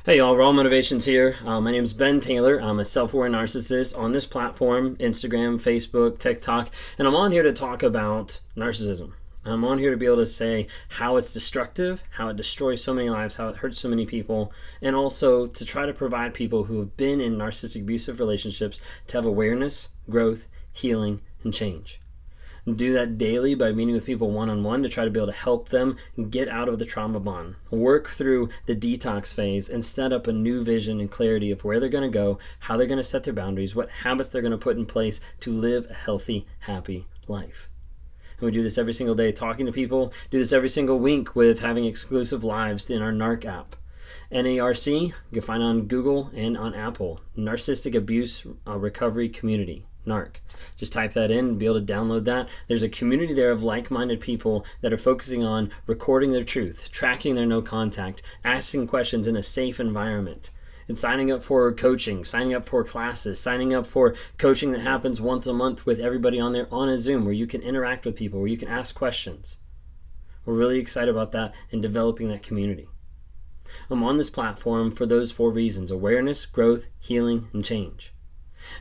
Hey y'all, Raw Motivations here. My name is Ben Taylor. I'm a self-aware narcissist on this platform, Instagram, Facebook, TikTok, and I'm on here to talk about narcissism. I'm on here to be able to say how it's destructive, how it destroys so many lives, how it hurts so many people, and also to try to provide people who have been in narcissistic abusive relationships to have awareness, growth, healing, and change. Do that daily by meeting with people one-on-one to try to be able to help them get out of the trauma bond, work through the detox phase, and set up a new vision and clarity of where they're going to go, how they're going to set their boundaries, what habits they're going to put in place to live a healthy, happy life. And we do this every single day talking to people, do this every single week with having exclusive lives in our NARC app. NARC, you can find on Google and on Apple, Narcissistic Abuse Recovery Community. NARC. Just type that in and be able to download that. There's a community there of like-minded people that are focusing on recording their truth, tracking their no contact, asking questions in a safe environment, and signing up for coaching, signing up for classes, signing up for coaching that happens once a month with everybody on there on a Zoom where you can interact with people, where you can ask questions. We're really excited about that and developing that community. I'm on this platform for those 4 reasons: awareness, growth, healing, and change.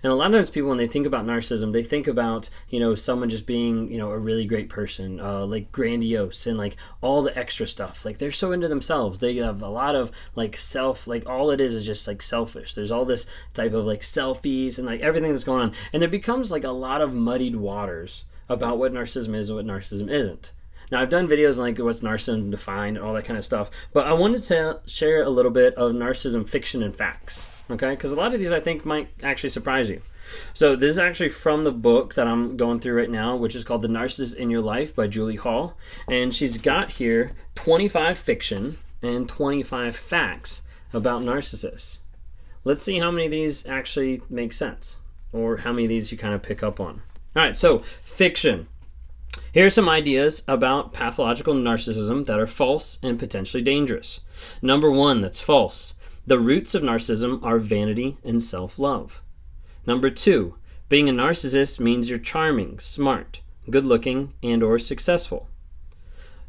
And a lot of times people, when they think about narcissism, they think about, someone just being, a really great person, like grandiose and like all the extra stuff. Like they're so into themselves. They have a lot of like self, like all it is just like selfish. There's all this type of like selfies and like everything that's going on. And there becomes like a lot of muddied waters about what narcissism is and what narcissism isn't. Now, I've done videos on like what's narcissism defined and all that kind of stuff, but I wanted to share a little bit of narcissism fiction and facts. Okay, because a lot of these I think might actually surprise you. So this is actually from the book that I'm going through right now, which is called The Narcissist in Your Life by Julie Hall. And she's got here 25 fiction and 25 facts about narcissists. Let's see how many of these actually make sense, or how many of these you kind of pick up on. All right, so fiction. Here are some ideas about pathological narcissism that are false and potentially dangerous. Number 1, that's false. The roots of narcissism are vanity and self-love. Number 2, being a narcissist means you're charming, smart, good-looking, and or successful.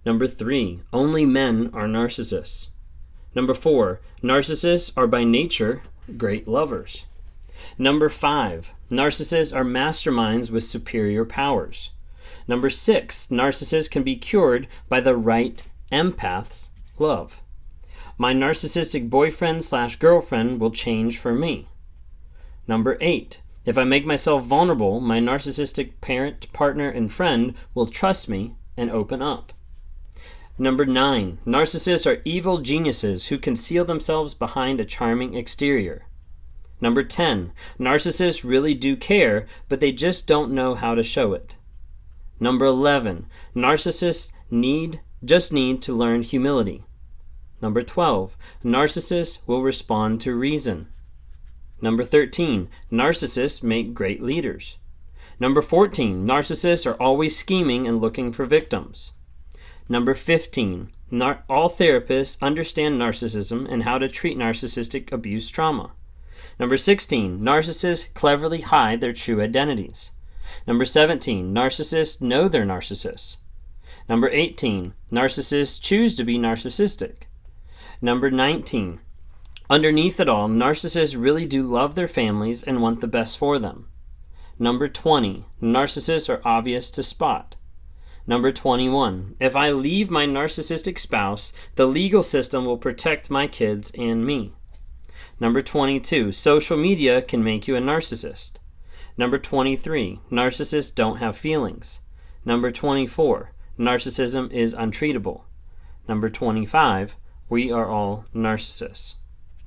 Number 3, only men are narcissists. Number 4, narcissists are by nature great lovers. Number 5, narcissists are masterminds with superior powers. Number 6, narcissists can be cured by the right empath's love. My narcissistic boyfriend/girlfriend will change for me. Number 8, if I make myself vulnerable, my narcissistic parent, partner, and friend will trust me and open up. Number 9, narcissists are evil geniuses who conceal themselves behind a charming exterior. Number 10, narcissists really do care, but they just don't know how to show it. Number 11, narcissists just need to learn humility. Number 12, narcissists will respond to reason. Number 13, narcissists make great leaders. Number 14, narcissists are always scheming and looking for victims. Number 15, all therapists understand narcissism and how to treat narcissistic abuse trauma. Number 16, narcissists cleverly hide their true identities. Number 17, narcissists know they're narcissists. Number 18, narcissists choose to be narcissistic. Number 19, underneath it all, narcissists really do love their families and want the best for them. Number 20, narcissists are obvious to spot. Number 21, if I leave my narcissistic spouse, the legal system will protect my kids and me. Number 22, social media can make you a narcissist. Number 23, narcissists don't have feelings. Number 24, narcissism is untreatable. Number 25, we are all narcissists.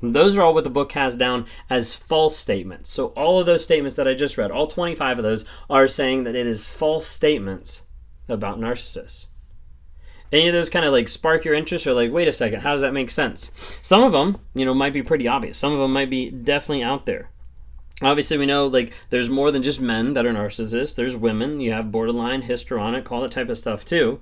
And those are all what the book has down as false statements. So all of those statements that I just read, all 25 of those are saying that it is false statements about narcissists. Any of those kind of like spark your interest, or like, wait a second, how does that make sense? Some of them, might be pretty obvious. Some of them might be definitely out there. Obviously, we know like there's more than just men that are narcissists. There's women. You have borderline, histrionic, all that type of stuff too.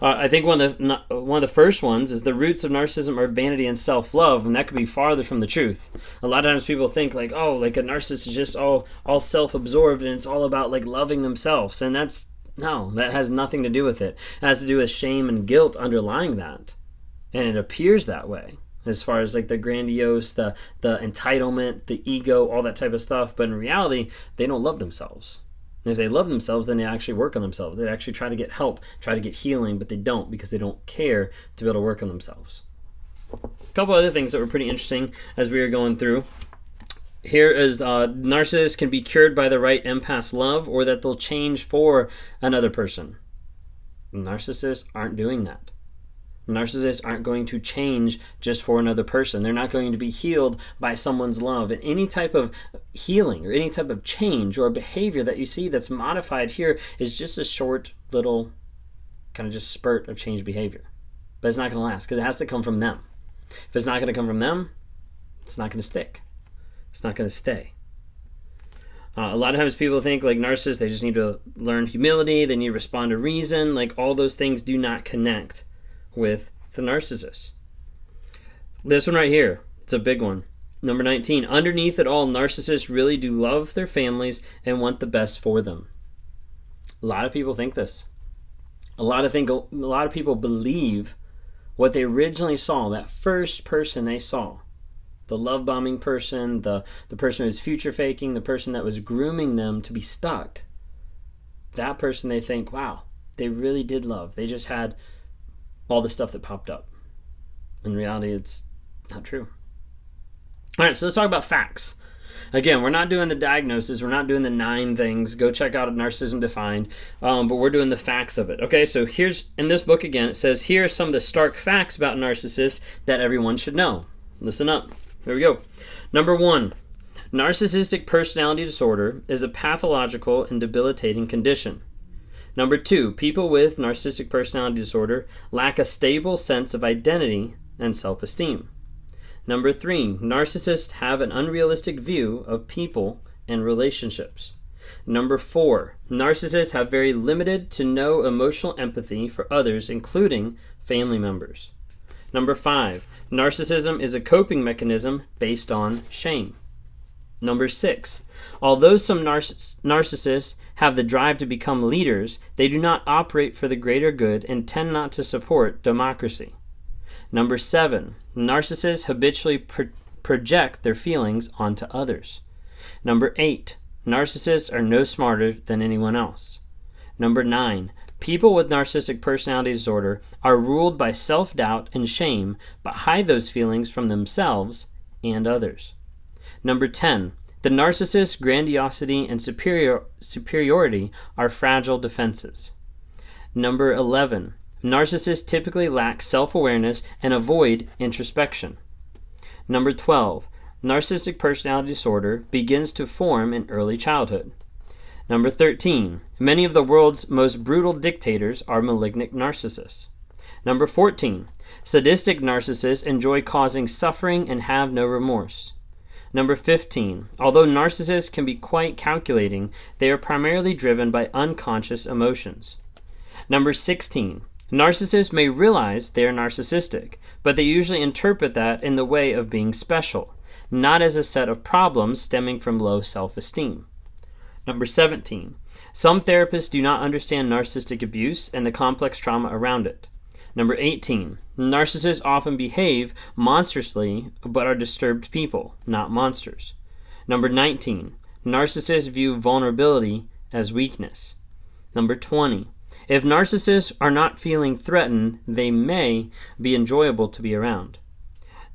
I think one of the first ones is the roots of narcissism are vanity and self-love, and that could be farther from the truth. A lot of times people think like, oh, like a narcissist is just all self-absorbed and it's all about like loving themselves, and that has nothing to do with it. It has to do with shame and guilt underlying that, and it appears that way. as far as like the grandiose, the entitlement, the ego, all that type of stuff. But in reality, they don't love themselves. And if they love themselves, then they actually work on themselves. They actually try to get help, try to get healing, but they don't, because they don't care to be able to work on themselves. A couple other things that were pretty interesting as we were going through. Here is narcissists can be cured by the right empath's love, or that they'll change for another person. Narcissists aren't doing that. Narcissists aren't going to change just for another person. They're not going to be healed by someone's love. And any type of healing or any type of change or behavior that you see that's modified here is just a short little kind of just spurt of change behavior. But it's not going to last, because it has to come from them. If it's not going to come from them, it's not going to stick. It's not going to stay. A lot of times people think like narcissists, they just need to learn humility, they need to respond to reason. Like all those things do not connect with the narcissist. This one right here, it's a big one. Number 19, underneath it all, narcissists really do love their families and want the best for them. A lot of people think this. A lot of people believe what they originally saw, that first person they saw, the love bombing person, the person who was future faking, the person that was grooming them to be stuck. That person, they think, wow, they really did love. They just had all the stuff that popped up. In reality, it's not true. All right, so let's talk about facts. Again, we're not doing the diagnosis. We're not doing the 9 things. Go check out Narcissism Defined. But we're doing the facts of it. Okay, so here's, in this book again, it says, here are some of the stark facts about narcissists that everyone should know. Listen up. Here we go. Number 1, narcissistic personality disorder is a pathological and debilitating condition. Number 2, people with narcissistic personality disorder lack a stable sense of identity and self-esteem. Number 3, narcissists have an unrealistic view of people and relationships. Number 4, narcissists have very limited to no emotional empathy for others, including family members. Number 5, narcissism is a coping mechanism based on shame. Number 6, although some narcissists have the drive to become leaders, they do not operate for the greater good and tend not to support democracy. Number 7, narcissists habitually project their feelings onto others. Number 8, narcissists are no smarter than anyone else. Number 9, people with narcissistic personality disorder are ruled by self-doubt and shame, but hide those feelings from themselves and others. Number 10, the narcissist's grandiosity and superiority are fragile defenses. Number 11, narcissists typically lack self-awareness and avoid introspection. Number 12, narcissistic personality disorder begins to form in early childhood. Number 13, many of the world's most brutal dictators are malignant narcissists. Number 14, sadistic narcissists enjoy causing suffering and have no remorse. Number 15, although narcissists can be quite calculating, they are primarily driven by unconscious emotions. Number 16, narcissists may realize they are narcissistic, but they usually interpret that in the way of being special, not as a set of problems stemming from low self-esteem. Number 17, some therapists do not understand narcissistic abuse and the complex trauma around it. Number 18, narcissists often behave monstrously but are disturbed people, not monsters. Number 19, narcissists view vulnerability as weakness. Number 20, if narcissists are not feeling threatened, they may be enjoyable to be around.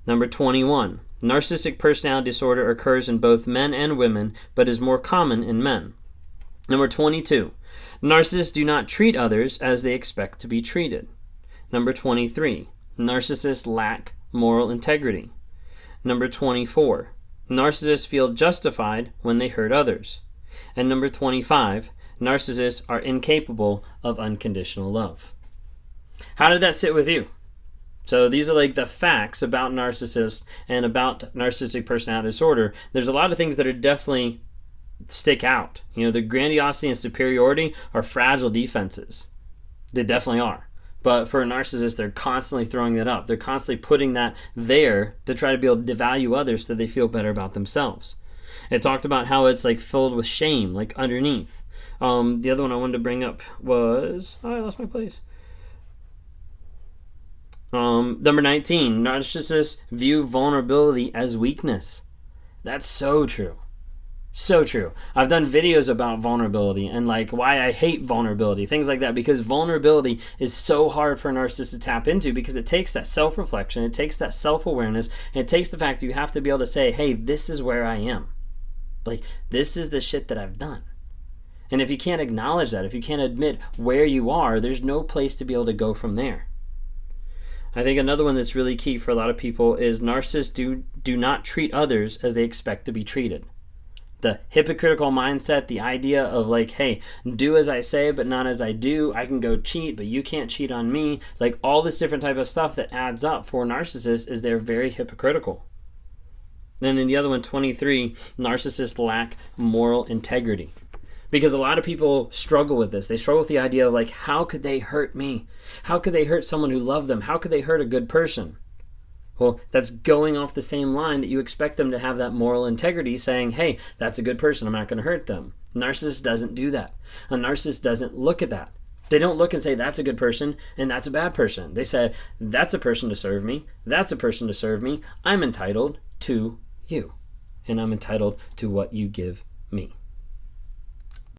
Number 21, narcissistic personality disorder occurs in both men and women, but is more common in men. Number 22, narcissists do not treat others as they expect to be treated. Number 23, narcissists lack moral integrity. Number 24, narcissists feel justified when they hurt others. And number 25, narcissists are incapable of unconditional love. How did that sit with you? So these are like the facts about narcissists and about narcissistic personality disorder. There's a lot of things that are definitely stick out. You know, the grandiosity and superiority are fragile defenses. They definitely are. But for a narcissist, they're constantly throwing that up. They're constantly putting that there to try to be able to devalue others so they feel better about themselves. It talked about how it's like filled with shame, like underneath. The other one I wanted to bring up was... Oh, I lost my place. Number 19, narcissists view vulnerability as weakness. That's so true. So true. I've done videos about vulnerability and like why I hate vulnerability, things like that, because vulnerability is so hard for a narcissist to tap into, because it takes that self-reflection, it takes that self-awareness, and it takes the fact that you have to be able to say, hey, this is where I am. Like, this is the shit that I've done. And if you can't acknowledge that, if you can't admit where you are, there's no place to be able to go from there. I think another one that's really key for a lot of people is narcissists do not treat others as they expect to be treated. The hypocritical mindset, the idea of like, hey, do as I say but not as I do. I can go cheat, but you can't cheat on me. Like all this different type of stuff that adds up for narcissists is they're very hypocritical. And then the other one, 23, narcissists lack moral integrity. Because a lot of people struggle with this. They struggle with the idea of like, how could they hurt me? How could they hurt someone who loved them? How could they hurt a good person? Well, that's going off the same line that you expect them to have that moral integrity, saying, hey, that's a good person, I'm not going to hurt them. Narcissist doesn't do that. A narcissist doesn't look at that. They don't look and say, that's a good person and that's a bad person. They say, that's a person to serve me. That's a person to serve me. I'm entitled to you. And I'm entitled to what you give me.